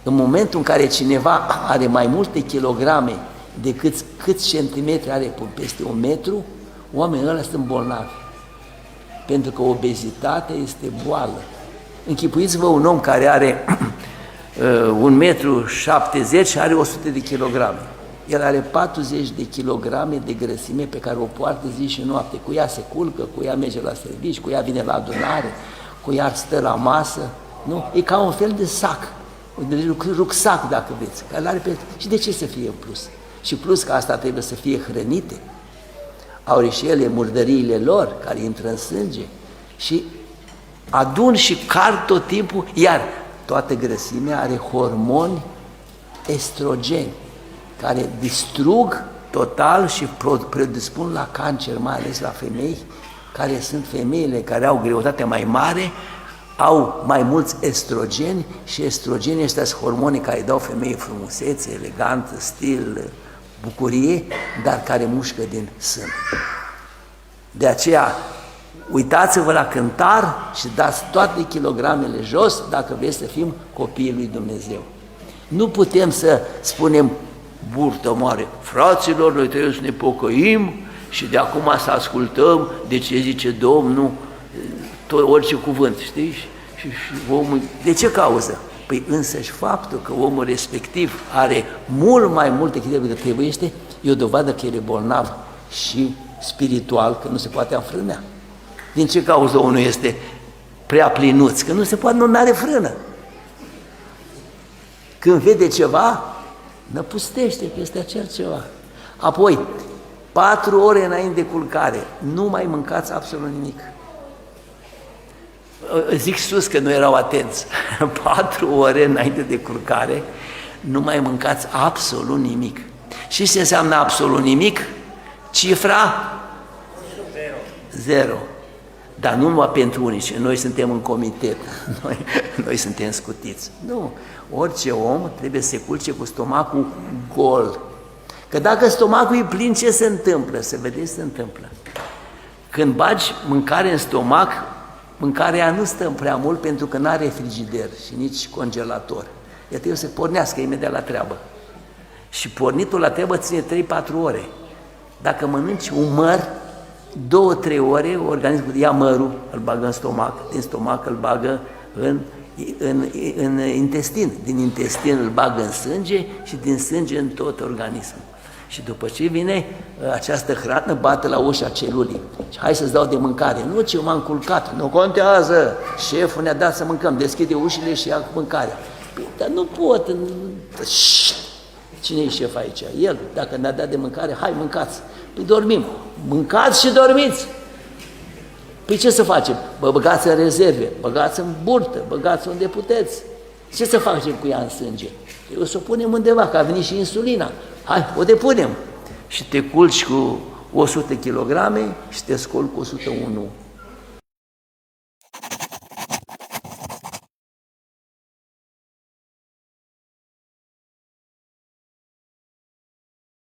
În momentul în care cineva are mai multe kilograme decât câți centimetri are peste 1 metru, oamenii ăla sunt bolnavi. Pentru că obezitatea este boală. Închipuiți-vă un om care are 1,70 metru și are 100 de kilograme. El are 40 de kilograme de grăsime pe care o poartă zi și noapte. Cu ea se culcă, cu ea merge la servici, cu ea vine la adunare, cu ea stă la masă. Nu? E ca un fel de sac, un rucsac dacă vreți. Care are pe... Și de ce să fie în plus? Și plus că asta trebuie să fie hrănite. Au și ele murdăriile lor care intră în sânge și adun și car tot timpul, iar toată grăsimea are hormoni estrogeni care distrug total și predispun la cancer, mai ales la femei, care sunt femeile care au greutate mai mare, au mai mulți estrogeni și estrogenii ăștia sunt hormoni care dau femeii frumusețe, eleganță, stil, bucurie, dar care mușcă din sân. De aceea, uitați-vă la cântar și dați toate kilogramele jos dacă vreți să fim copiii lui Dumnezeu. Nu putem să spunem burtă mare, fraților, noi trebuie să ne pocăim și de acum să ascultăm de ce zice Domnul, tot, orice cuvânt, știi? Și omul, de ce cauză? Păi însăși faptul că omul respectiv are mult mai multe chilograme decât trebuiește, e o dovadă că el e bolnav și spiritual, că nu se poate înfrânea. Din ce cauză unul este prea plinuț? Că nu se poate, nu are frână. Când vede ceva, năpustește peste acel ceva. Apoi, 4 ore înainte de culcare, nu mai mâncați absolut nimic. Zic sus că nu erau atenți. 4 ore înainte de culcare, nu mai mâncați absolut nimic. Și ce înseamnă absolut nimic? Cifra? 0. Dar nu numai pentru unii, noi suntem în comitet, noi suntem scutiți. Nu, orice om trebuie să se culce cu stomacul gol. Că dacă stomacul e plin, ce se întâmplă? Să vedeți ce se întâmplă. Când bagi mâncare în stomac, mâncarea nu stă prea mult pentru că nu are frigider și nici congelator. Ea trebuie să pornească imediat la treabă. Și pornitul la treabă ține 3-4 ore. Dacă mănânci un măr, 2-3 ore, organismul ia mărul, îl bagă în stomac, din stomac îl bagă în intestin, din intestin îl bagă în sânge și din sânge în tot organismul. Și după ce vine această hrană, bate la ușa celulii. Hai să-ți dau de mâncare. Nu, ce m-am culcat. Nu contează. Șeful ne-a dat să mâncăm. Deschide ușile și ia mâncarea. Păi, dar nu pot. Cine e șef aici? El. Dacă ne-a dat de mâncare, hai mâncați. Păi dormim. Mâncați și dormiți. Păi ce să facem? Băgați în rezerve, băgați în burtă, băgați unde puteți. Ce să facem cu ea în sânge? O să o punem undeva, că a venit și insulina. Hai, o depunem. Și te culci cu 100 kg și te scoli cu 101